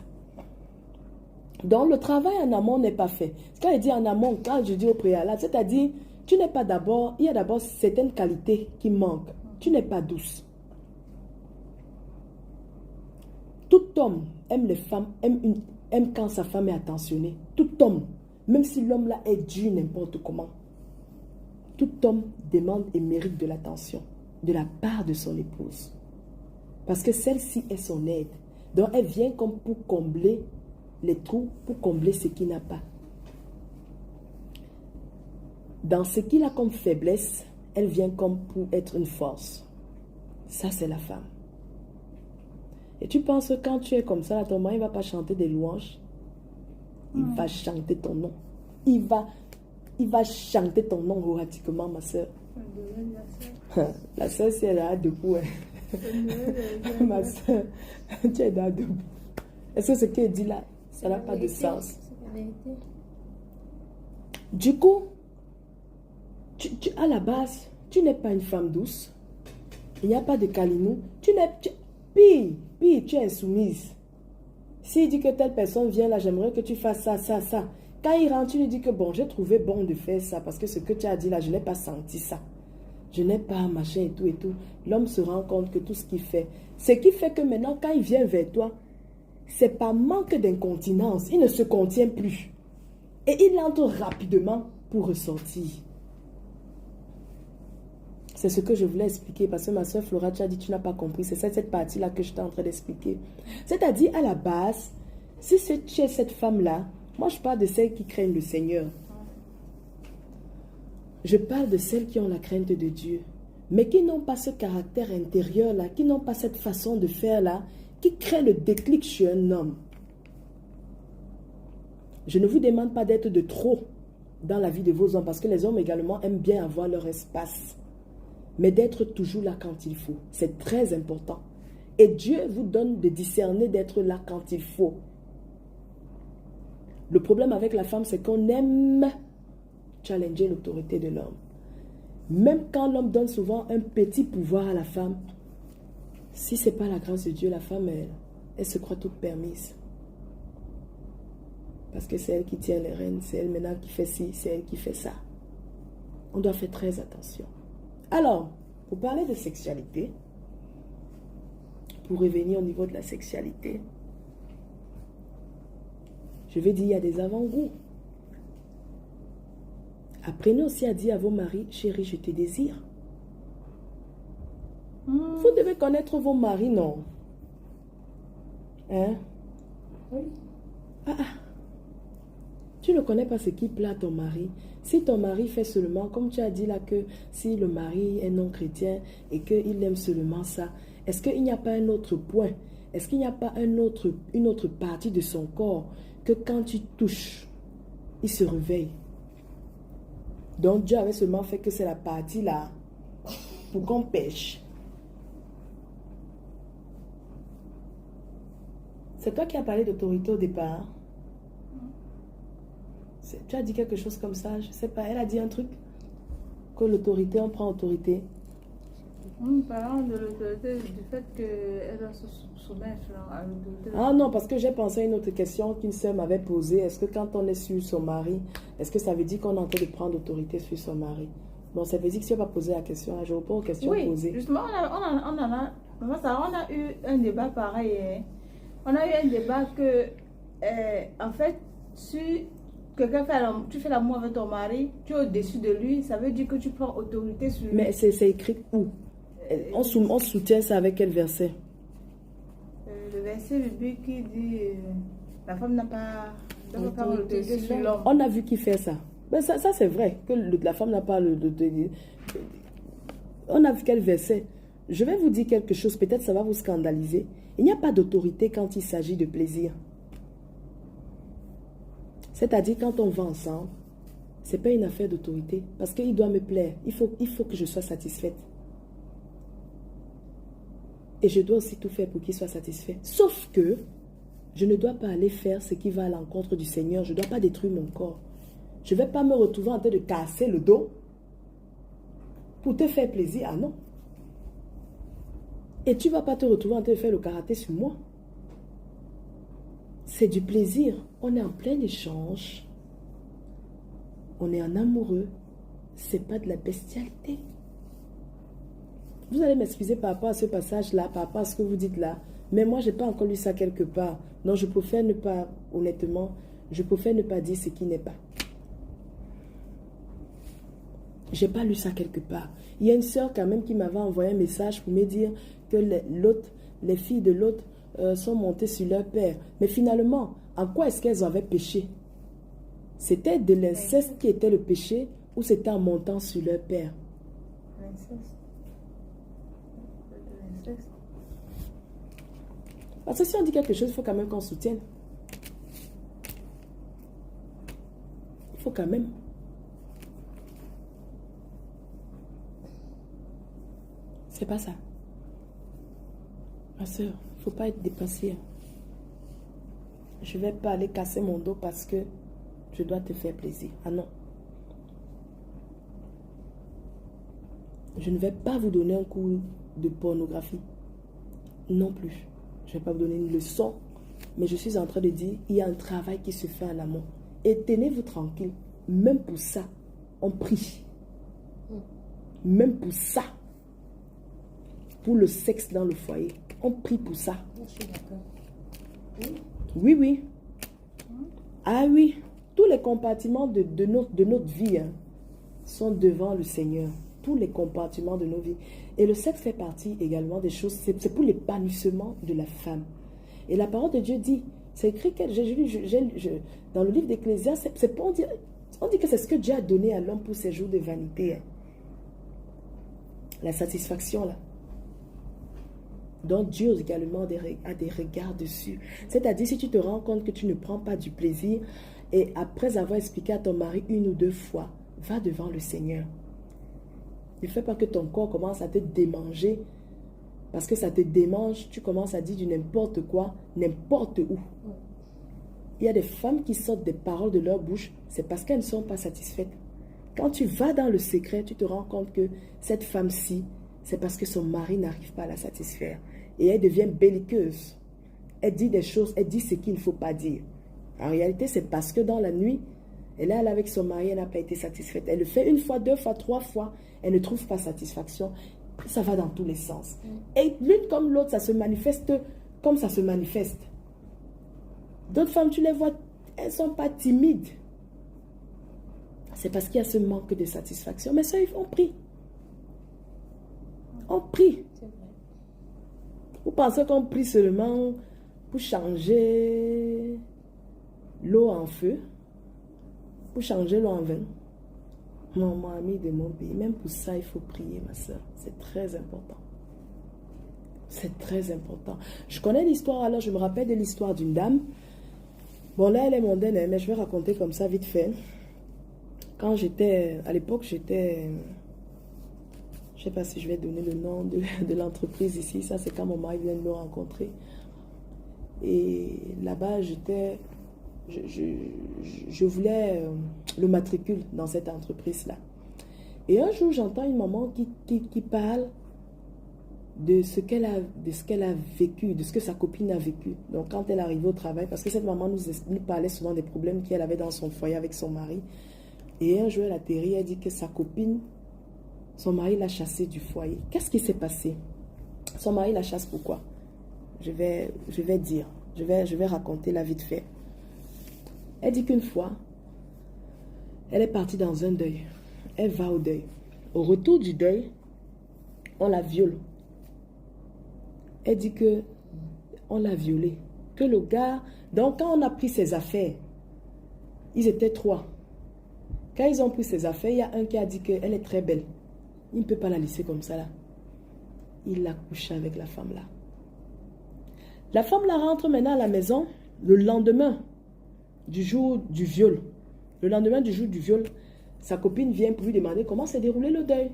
A: Donc le travail en amont n'est pas fait. Quand je dis en amont, quand je dis au préalable, c'est-à-dire tu n'es pas d'abord, il y a d'abord certaines qualités qui manquent. Tu n'es pas douce. Tout homme aime les femmes, aime quand sa femme est attentionnée. Tout homme, même si l'homme là est dur n'importe comment. Tout homme demande et mérite de l'attention de la part de son épouse. Parce que celle-ci est son aide. Donc, elle vient comme pour combler les trous, pour combler ce qu'il n'a pas. Dans ce qu'il a comme faiblesse, elle vient comme pour être une force. Ça, c'est la femme. Et tu penses que quand tu es comme ça, ton mari ne va pas chanter des louanges. Il va chanter ton nom. Il va chanter ton nom pratiquement, ma soeur. La soeur, si elle est là debout, ma soeur, tu es là debout. Est-ce que ce qu'elle dit là, ça n'a pas de sens? Du coup, à la base, tu n'es pas une femme douce. Il n'y a pas de câlinou. Puis, tu es insoumise. S'il dit que telle personne vient là, j'aimerais que tu fasses ça, ça, ça. Quand il rentre, tu lui dis que bon, j'ai trouvé bon de faire ça parce que ce que tu as dit là, je n'ai pas senti ça. Je n'ai pas machin et tout et tout. L'homme se rend compte que tout ce qu'il fait, ce qui fait que maintenant, quand il vient vers toi, c'est pas manque d'incontinence. Il ne se contient plus. Et il entre rapidement pour ressortir. C'est ce que je voulais expliquer parce que ma soeur Flora, tu as dit tu n'as pas compris. C'est cette partie-là que j'étais en train d'expliquer. C'est-à-dire, à la base, si tu es cette femme-là, moi je parle de celles qui craignent le Seigneur. Je parle de celles qui ont la crainte de Dieu, mais qui n'ont pas ce caractère intérieur-là, qui n'ont pas cette façon de faire-là, qui crée le déclic chez un homme. Je ne vous demande pas d'être de trop dans la vie de vos hommes, parce que les hommes également aiment bien avoir leur espace. Mais d'être toujours là quand il faut. C'est très important. Et Dieu vous donne de discerner d'être là quand il faut. Le problème avec la femme, c'est qu'on aime challenger l'autorité de l'homme. Même quand l'homme donne souvent un petit pouvoir à la femme, si ce n'est pas la grâce de Dieu, la femme, elle se croit toute permise. Parce que c'est elle qui tient les rênes, c'est elle maintenant qui fait ci, c'est elle qui fait ça. On doit faire très attention. Alors, pour parler de sexualité, pour revenir au niveau de la sexualité, je vais dire, il y a des avant-goûts. Apprenez aussi à dire à vos maris, chérie, je te désire. Vous devez connaître vos maris, non? Hein?
B: Oui.
A: Tu ne connais pas ce qui plaît à ton mari. Si ton mari fait seulement, comme tu as dit là, que si le mari est non chrétien et qu'il aime seulement ça, est-ce qu'il n'y a pas un autre point? Est-ce qu'il n'y a pas une autre partie de son corps que quand tu touches, il se réveille? Donc Dieu avait seulement fait que c'est la partie là pour qu'on pêche. C'est toi qui as parlé d'autorité au départ. Tu as dit quelque chose comme ça, je ne sais pas. Elle a dit un truc. Que l'autorité, on prend autorité.
C: Parlant de l'autorité, du fait qu'elle doit se soumettre à l'autorité.
A: Ah non, parce que j'ai pensé à une autre question qu'une sœur m'avait posée. Est-ce que quand on est sur son mari, est-ce que ça veut dire qu'on est en train de prendre l'autorité sur son mari? Bon, ça veut dire que si on va poser la question, je réponds aux questions posées.
C: Oui, justement, on a eu un débat pareil. Hein. On a eu un débat que, en fait, si tu fais l'amour avec ton mari, tu es au-dessus de lui, ça veut dire que tu prends autorité sur lui.
A: Mais c'est écrit où? On soutient ça avec quel verset?
C: Le verset biblique qui dit la femme n'a pas l'autorité sur l'homme.
A: On a vu qui fait ça. Mais ça c'est vrai, que la femme n'a pas l'autorité. On a vu quel verset? Je vais vous dire quelque chose, peut-être ça va vous scandaliser. Il n'y a pas d'autorité quand il s'agit de plaisir. C'est-à-dire, quand on va ensemble, ce n'est pas une affaire d'autorité. Parce qu'il doit me plaire. Il faut que je sois satisfaite. Et je dois aussi tout faire pour qu'il soit satisfait. Sauf que, je ne dois pas aller faire ce qui va à l'encontre du Seigneur. Je ne dois pas détruire mon corps. Je ne vais pas me retrouver en train de casser le dos pour te faire plaisir. Ah non. Et tu ne vas pas te retrouver en train de faire le karaté sur moi. C'est du plaisir. On est en plein échange. On est en amoureux. Ce n'est pas de la bestialité. Vous allez m'excuser par rapport à ce passage-là, par rapport à ce que vous dites là. Mais moi, je n'ai pas encore lu ça quelque part. Donc, je préfère ne pas, honnêtement, je préfère ne pas dire ce qui n'est pas. Je n'ai pas lu ça quelque part. Il y a une sœur quand même qui m'avait envoyé un message pour me dire que l'autre, les filles de l'autre sont montées sur leur père. Mais finalement, en quoi est-ce qu'elles avaient péché? C'était de l'inceste qui était le péché ou c'était en montant sur leur père?
C: L'inceste.
A: Parce que si on dit quelque chose, il faut quand même qu'on soutienne. Il faut quand même. C'est pas ça. Ma soeur, il ne faut pas être dépassée. Je ne vais pas aller casser mon dos parce que je dois te faire plaisir. Ah non. Je ne vais pas vous donner un cours de pornographie. Non plus. Je ne vais pas vous donner une leçon. Mais je suis en train de dire, il y a un travail qui se fait en amont. Et tenez-vous tranquille. Même pour ça, on prie. Même pour ça. Pour le sexe dans le foyer. On prie pour ça.
B: Je suis d'accord.
A: Oui, oui. Ah oui. Tous les compartiments de notre vie sont devant le Seigneur. Tous les compartiments de nos vies. Et le sexe fait partie également des choses, c'est pour l'épanouissement de la femme. Et la parole de Dieu dit, c'est écrit dans le livre d'Ecclésiaste, c'est pour dire, on dit que c'est ce que Dieu a donné à l'homme pour ses jours de vanité. La satisfaction là. Donc Dieu également a des regards dessus. C'est-à-dire si tu te rends compte que tu ne prends pas du plaisir et après avoir expliqué à ton mari une ou deux fois, va devant le Seigneur. Ne fais pas que ton corps commence à te démanger. Parce que ça te démange, tu commences à dire du n'importe quoi, n'importe où. Il y a des femmes qui sortent des paroles de leur bouche, c'est parce qu'elles ne sont pas satisfaites. Quand tu vas dans le secret, tu te rends compte que cette femme-ci, c'est parce que son mari n'arrive pas à la satisfaire. Et elle devient belliqueuse. Elle dit des choses, elle dit ce qu'il ne faut pas dire. En réalité, c'est parce que dans la nuit, elle est allée avec son mari, elle n'a pas été satisfaite. Elle le fait une fois, deux fois, trois fois, elle ne trouve pas satisfaction. Ça va dans tous les sens. Et l'une comme l'autre, ça se manifeste comme ça se manifeste. D'autres femmes, tu les vois, elles ne sont pas timides. C'est parce qu'il y a ce manque de satisfaction. Mais ça, on prie. On prie. Vous pensez qu'on prie seulement pour changer l'eau en feu, pour changer l'eau en vin? Mon ami de mon pays, même pour ça, il faut prier, ma soeur. C'est très important. C'est très important. Je connais l'histoire, alors je me rappelle de l'histoire d'une dame. Bon, là, elle est mondaine, mais je vais raconter comme ça, vite fait. Quand j'étais, à l'époque, j'étais... Je ne sais pas si je vais donner le nom de l'entreprise ici. Ça, c'est quand mon mari vient de me rencontrer. Et là-bas, j'étais... Je voulais le matricule dans cette entreprise-là. Et un jour, j'entends une maman qui parle de ce qu'elle a vécu, de ce que sa copine a vécu. Donc, quand elle arrivait au travail, parce que cette maman nous parlait souvent des problèmes qu'elle avait dans son foyer avec son mari. Et un jour, elle atterrit, elle dit que sa copine, son mari l'a chassée du foyer. Qu'est-ce qui s'est passé? Son mari la chasse pourquoi? Je vais dire, je vais raconter la vite fait. Elle dit qu'une fois, elle est partie dans un deuil. Elle va au deuil. Au retour du deuil, on la viole. Elle dit que on l'a violée. Que le gars... Donc, quand on a pris ses affaires, ils étaient 3. Quand ils ont pris ses affaires, il y a un qui a dit qu'elle est très belle. Il ne peut pas la laisser comme ça, là. Il l'a couché avec la femme, là. La femme, là, rentre maintenant à la maison le lendemain du jour du viol. Le lendemain du jour du viol, sa copine vient pour lui demander comment s'est déroulé le deuil.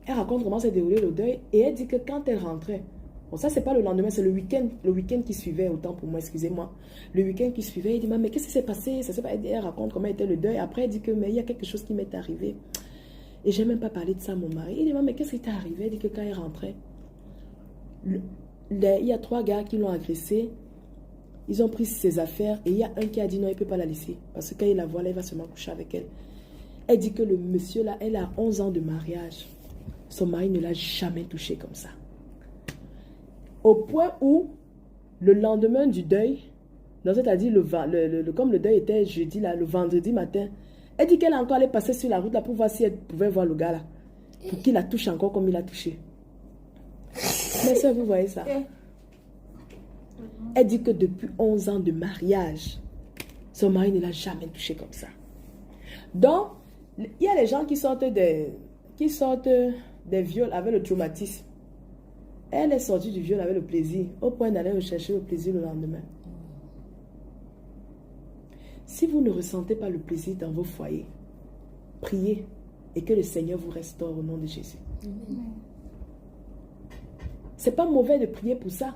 A: Elle raconte comment s'est déroulé le deuil et elle dit que quand elle rentrait, bon ça c'est pas le lendemain, c'est le week-end qui suivait, autant pour moi, excusez-moi. Le week-end qui suivait, elle dit mais qu'est-ce qui s'est passé? Elle raconte comment était le deuil. Après elle dit que mais il y a quelque chose qui m'est arrivé. Et j'ai même pas parlé de ça à mon mari. Il dit mais qu'est-ce qui t'est arrivé? Elle dit que quand elle rentrait, il y a 3 gars qui l'ont agressée. Ils ont pris ses affaires et il y a un qui a dit non, il ne peut pas la laisser. Parce que quand il la voit là, il va seulement coucher avec elle. Elle dit que le monsieur là, elle a 11 ans de mariage. Son mari ne l'a jamais touchée comme ça. Au point où, le lendemain du deuil, c'est-à-dire comme le deuil était jeudi là, le vendredi matin, elle dit qu'elle est encore allée passer sur la route là pour voir si elle pouvait voir le gars là. Pour qu'il la touche encore comme il l'a touché. Mais ça, vous voyez ça? Elle dit que depuis 11 ans de mariage, son mari ne l'a jamais touché comme ça. Donc, il y a les gens qui sortent des viols avec le traumatisme. Elle est sortie du viol avec le plaisir, au point d'aller rechercher le plaisir le lendemain. Si vous ne ressentez pas le plaisir dans vos foyers, priez et que le Seigneur vous restaure au nom de Jésus. C'est pas mauvais de prier pour ça.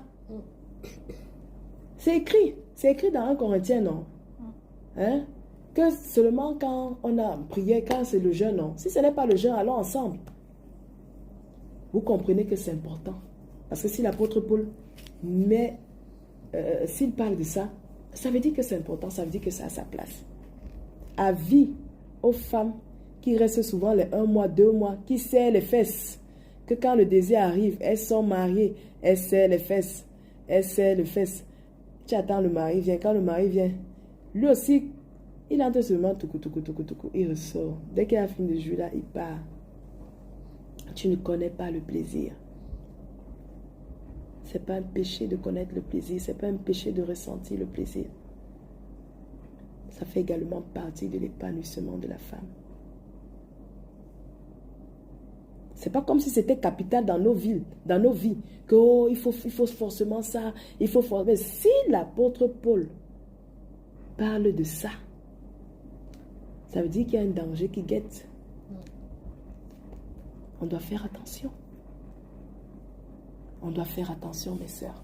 A: C'est écrit dans 1 Corinthiens, non? Hein? Que seulement quand on a prié, quand c'est le jeûne, non? Si ce n'est pas le jeûne, allons ensemble. Vous comprenez que c'est important. Parce que si l'apôtre Paul, s'il parle de ça, ça veut dire que c'est important, ça veut dire que c'est à sa place. Avis aux femmes qui restent souvent les 1 mois, 2 mois, qui serrent les fesses, que quand le désir arrive, elles sont mariées, elles serrent les fesses, Tu attends le mari vient, quand le mari vient, lui aussi, il entre seulement tout, il ressort. Dès qu'il a fini de jouer là, il part. Tu ne connais pas le plaisir. C'est pas un péché de connaître le plaisir. C'est pas un péché de ressentir le plaisir. Ça fait également partie de l'épanouissement de la femme. C'est pas comme si c'était capital dans nos vies, que il faut forcément ça, il faut forcément. Si l'apôtre Paul parle de ça, ça veut dire qu'il y a un danger qui guette. On doit faire attention. On doit faire attention, mes sœurs.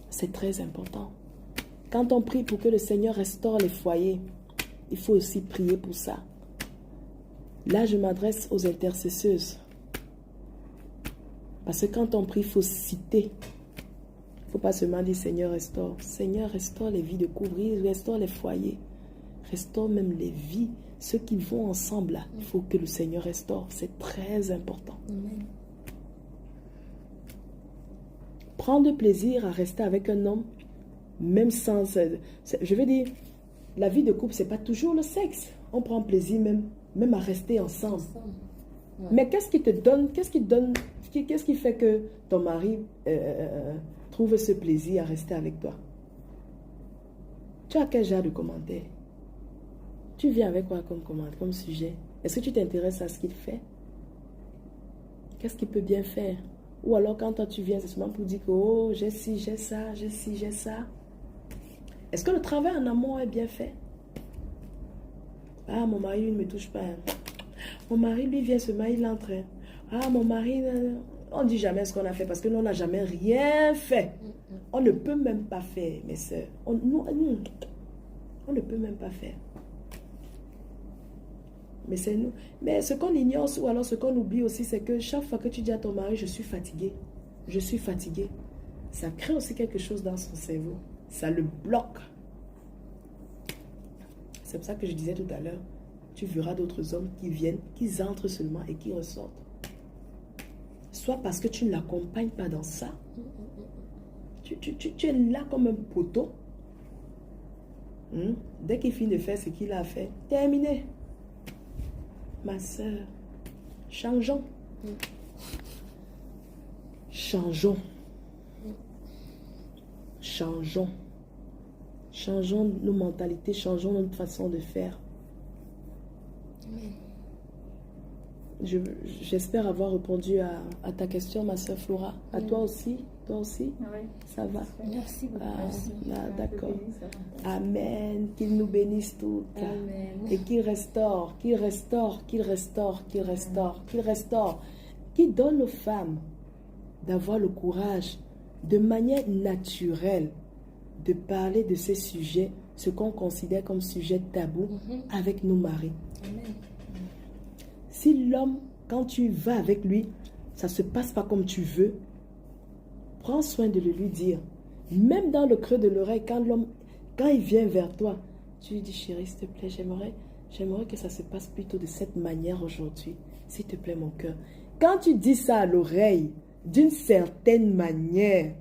A: C'est très important. Quand on prie pour que le Seigneur restaure les foyers, il faut aussi prier pour ça. Là, je m'adresse aux intercesseuses. Parce que quand on prie, il faut citer. Il ne faut pas seulement dire Seigneur, restaure. Seigneur, restaure les vies de couple, restaure les foyers. Restaure même les vies. Ceux qui vont ensemble là, il faut que le Seigneur restaure. C'est très important.
B: Amen.
A: Prendre plaisir à rester avec un homme, même sans... Je veux dire, la vie de couple, ce n'est pas toujours le sexe. On prend plaisir même à rester ensemble.
B: Ouais.
A: Mais qu'est-ce qui te donne, qu'est-ce qui fait que ton mari trouve ce plaisir à rester avec toi? Tu as quel genre de commentaire? Tu viens avec quoi comme commentaire, comme sujet? Est-ce que tu t'intéresses à ce qu'il fait? Qu'est-ce qu'il peut bien faire? Ou alors quand toi tu viens, c'est seulement pour dire que oh, j'ai ci, j'ai ça, j'ai ci, j'ai ça. Est-ce que le travail en amont est bien fait? Ah, mon mari, il ne me touche pas. Mon mari, lui, vient seulement, il entre. Ah, mon mari, on ne dit jamais ce qu'on a fait parce que nous, on n'a jamais rien fait. On ne peut même pas faire, mes soeurs. On ne peut même pas faire. Mais c'est nous. Mais ce qu'on ignore ou alors ce qu'on oublie aussi, c'est que chaque fois que tu dis à ton mari, je suis fatiguée, ça crée aussi quelque chose dans son cerveau. Ça le bloque. C'est pour ça que je disais tout à l'heure, tu verras d'autres hommes qui viennent, qui entrent seulement et qui ressortent. Soit parce que tu ne l'accompagnes pas dans ça. Tu es là comme un poteau. Dès qu'il finit de faire ce qu'il a fait, terminé. Ma soeur, changeons. Changeons. Changeons. Changeons nos mentalités, changeons notre façon de faire. J'espère avoir répondu à ta question, ma soeur Flora. À toi aussi? Toi aussi?
C: Oui.
A: Ça va?
B: Merci beaucoup.
A: D'accord. Amen. Qu'il nous bénisse toutes.
B: Amen.
A: Et qu'il donne aux femmes d'avoir le courage, de manière naturelle, de parler de ces sujets, ce qu'on considère comme sujet tabou, avec nos maris.
B: Amen.
A: Si l'homme, quand tu vas avec lui, ça ne se passe pas comme tu veux, prends soin de le lui dire. Même dans le creux de l'oreille, quand il vient vers toi, tu lui dis, chérie, s'il te plaît, j'aimerais que ça se passe plutôt de cette manière aujourd'hui. S'il te plaît, mon cœur. Quand tu dis ça à l'oreille, d'une certaine manière,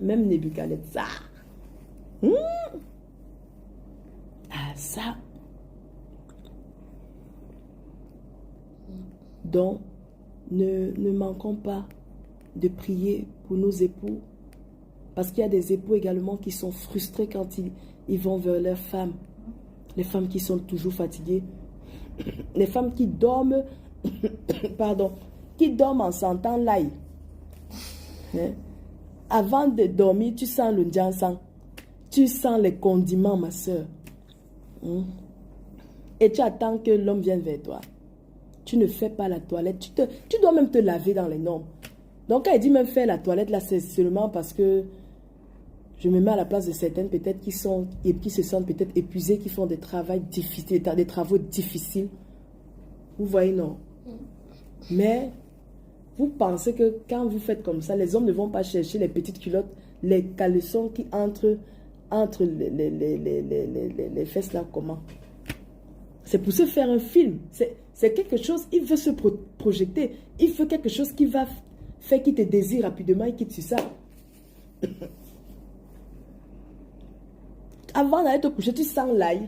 A: même Nebuchadnezzar, ça. Donc, ne manquons pas de prier pour nos époux. Parce qu'il y a des époux également qui sont frustrés quand ils vont vers leurs femmes. Les femmes qui sont toujours fatiguées. Les femmes qui dorment, qui dorment en sentant l'ail. Hein? Avant de dormir, tu sens le ndiansang. Tu sens les condiments, ma soeur. Et tu attends que l'homme vienne vers toi. Tu ne fais pas la toilette. Tu dois même te laver dans les normes. Donc, quand il dit même faire la toilette, là, c'est seulement parce que je me mets à la place de certaines, peut-être qui se sentent peut-être épuisées, qui font des travaux difficiles. Vous voyez, non? Mais, vous pensez que quand vous faites comme ça, les hommes ne vont pas chercher les petites culottes, les caleçons qui entrent entre les fesses là, comment? C'est pour se faire un film. C'est quelque chose, il veut se projeter. Il veut quelque chose qui va faire qu'il te désire rapidement et qu'il te ça. Avant d'aller te coucher, tu sens l'ail.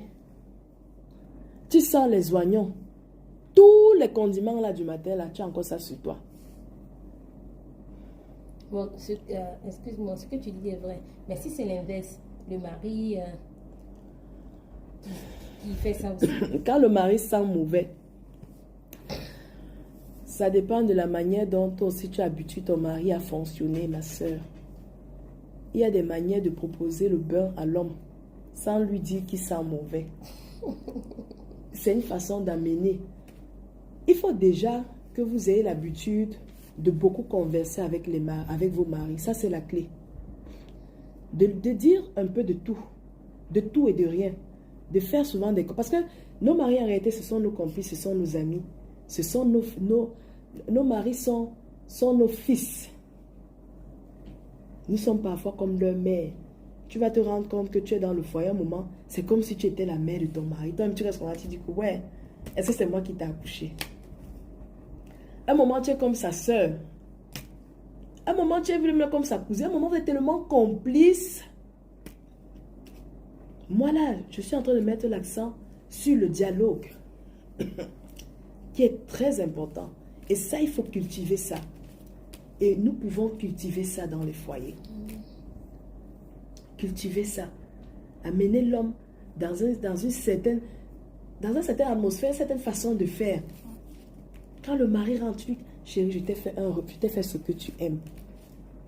A: Tu sens les oignons. Tous les condiments là du matin, là, tu as encore ça sur toi.
B: Bon, excuse-moi, ce que tu dis est vrai. Mais si c'est l'inverse, le mari qui fait ça aussi.
A: Quand le mari sent mauvais, ça dépend de la manière dont toi aussi tu habitues ton mari à fonctionner, ma soeur. Il y a des manières de proposer le beurre à l'homme sans lui dire qu'il sent mauvais. C'est une façon d'amener. Il faut déjà que vous ayez l'habitude de beaucoup converser avec vos maris. Ça, c'est la clé. De dire un peu de tout et de rien. De faire souvent des... Parce que nos maris, en réalité, ce sont nos complices, ce sont nos amis. Ce sont nos maris sont nos fils. Nous sommes parfois comme leur mère. Tu vas te rendre compte que tu es dans le foyer un moment, c'est comme si tu étais la mère de ton mari. Toi-même, tu restes comme ça, tu dis que ouais, est-ce que c'est moi qui t'ai accouché? Un moment, tu es comme sa soeur. Un moment, tu es vraiment comme sa cousine. Un moment, tu es tellement complice. Moi, là, je suis en train de mettre l'accent sur le dialogue, qui est très important. Et ça, il faut cultiver ça. Et nous pouvons cultiver ça dans les foyers. Cultiver ça. Amener l'homme dans une certaine atmosphère, une certaine façon de faire. Quand le mari rentre, tu dis, chérie, je t'ai fait ce que tu aimes.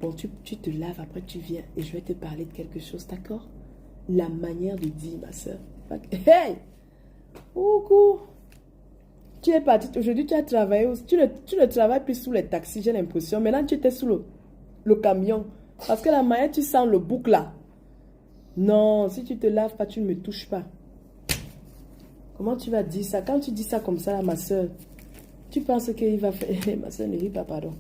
A: Bon, tu te laves, après tu viens et je vais te parler de quelque chose, d'accord? La manière de dire, ma soeur. Hey! Coucou! Tu es parti, aujourd'hui tu as travaillé, tu ne travailles plus sous les taxis, j'ai l'impression. Maintenant tu étais sous le camion. Parce que la manière, tu sens le bouc là. Non, si tu te laves pas, tu ne me touches pas. Comment tu vas dire ça? Quand tu dis ça comme ça, là, ma soeur, tu penses qu'il va faire... Ma soeur ne rit pas, pardon.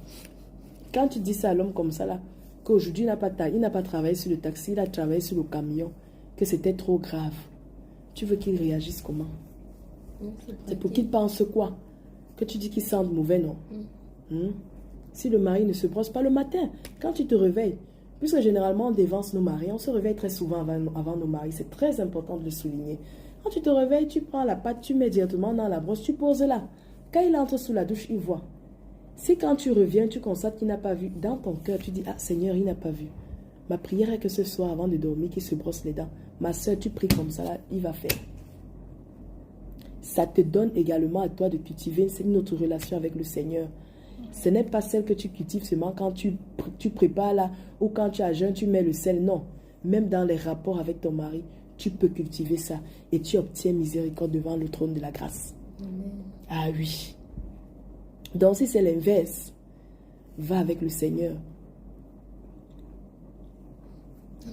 A: Quand tu dis ça à l'homme comme ça, là, qu'aujourd'hui il n'a pas travaillé sur le taxi, il a travaillé sur le camion, que c'était trop grave. Tu veux qu'il réagisse comment? C'est pour qu'il pense quoi? Que tu dis qu'il sent mauvais, non? Si le mari ne se brosse pas le matin, quand tu te réveilles, puisque généralement on dévance nos maris, on se réveille très souvent avant nos maris, c'est très important de le souligner. Quand tu te réveilles, tu prends la pâte, tu mets directement dans la brosse, tu poses là. Quand il entre sous la douche, il voit. Si quand tu reviens, tu constates qu'il n'a pas vu, dans ton cœur, tu dis, ah Seigneur, il n'a pas vu. Ma prière est que ce soir, avant de dormir, qu'il se brosse les dents. Ma soeur, tu pries comme ça, là, il va faire. Ça te donne également à toi de cultiver une autre relation avec le Seigneur. Ce n'est pas celle que tu cultives seulement quand tu prépares là, ou quand tu as jeûne, tu mets le sel. Non. Même dans les rapports avec ton mari, tu peux cultiver ça. Et tu obtiens miséricorde devant le trône de la grâce.
B: Amen.
A: Ah oui. Donc si c'est l'inverse, va avec le Seigneur.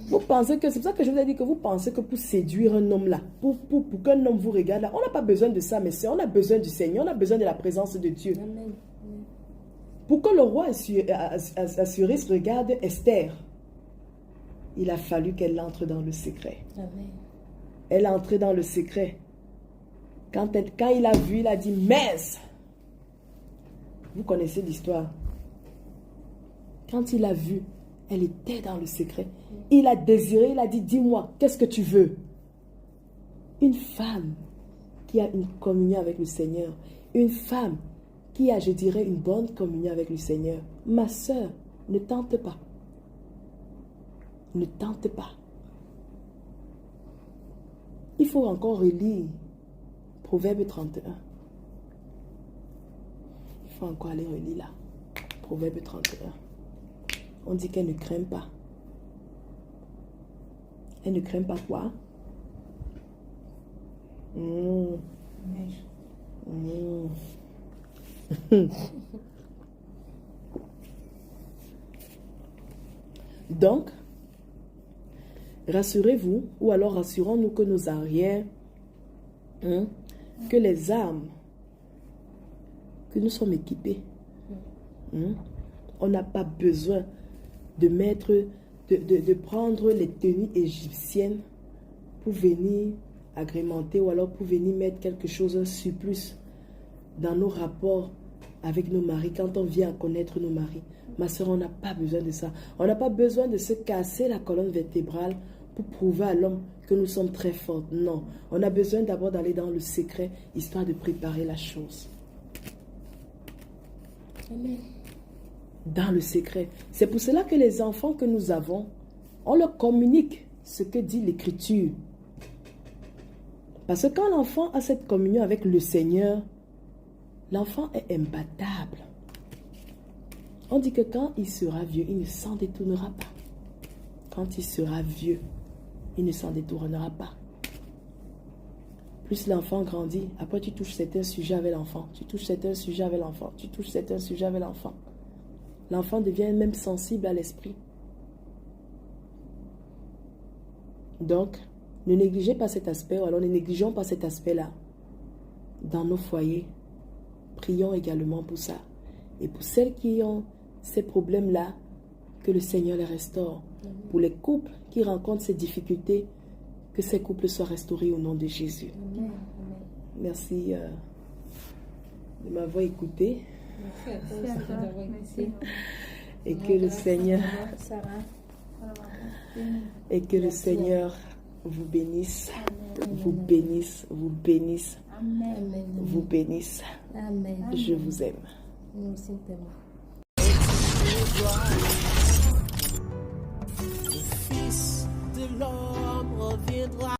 A: Vous pensez que, c'est pour ça que je vous ai dit que vous pensez que pour séduire un homme là, pour qu'un homme vous regarde là, on n'a pas besoin de ça, mais on a besoin du Seigneur, on a besoin de la présence de Dieu.
B: Amen.
A: Pour que le roi Assuérus regarde Esther, il a fallu qu'elle entre dans le secret.
B: Amen.
A: Elle est entrée dans le secret. Quand il a vu, il a dit, mince! Vous connaissez l'histoire. Quand il a vu, elle était dans le secret. Il a désiré, il a dit, dis-moi, qu'est-ce que tu veux? Une femme qui a une communion avec le Seigneur. Une femme qui a, je dirais, une bonne communion avec le Seigneur. Ma soeur, ne tente pas. Ne tente pas. Il faut encore relire Proverbe 31. Il faut encore aller relire là. Proverbe 31. On dit qu'elle ne craint pas. Elle ne craint pas quoi? Donc, rassurez-vous, ou alors rassurons-nous que nos arrières, que les armes, que nous sommes équipés. On n'a pas besoin de mettre, de prendre les tenues égyptiennes pour venir agrémenter ou alors pour venir mettre quelque chose, un surplus dans nos rapports avec nos maris, quand on vient à connaître nos maris. Ma soeur, on n'a pas besoin de ça. On n'a pas besoin de se casser la colonne vertébrale pour prouver à l'homme que nous sommes très fortes. Non, on a besoin d'abord d'aller dans le secret, histoire de préparer la chose.
B: Amen.
A: Dans le secret. C'est pour cela que les enfants que nous avons, on leur communique ce que dit l'Écriture. Parce que quand l'enfant a cette communion avec le Seigneur, l'enfant est imbattable. On dit que quand il sera vieux, il ne s'en détournera pas. Quand il sera vieux, il ne s'en détournera pas. Plus l'enfant grandit, après tu touches certains sujets avec l'enfant. Tu touches certains sujets avec l'enfant. Tu touches certains sujets avec l'enfant. L'enfant devient même sensible à l'esprit. Donc, ne négligez pas cet aspect, ou alors ne négligeons pas cet aspect-là. Dans nos foyers, prions également pour ça. Et pour celles qui ont ces problèmes-là, que le Seigneur les restaure. Pour les couples qui rencontrent ces difficultés, que ces couples soient restaurés au nom de Jésus.
B: Amen.
A: Merci de m'avoir écouté.
B: Merci à toi aussi d'avoir écouté.
A: Et que le Seigneur, et que le Seigneur vous bénisse, vous bénisse, vous bénisse,
C: Amen.
A: vous bénisse.
B: Amen.
A: Je vous aime.
B: Nous aussi t'aimons.
D: Le Fils de l'homme reviendra.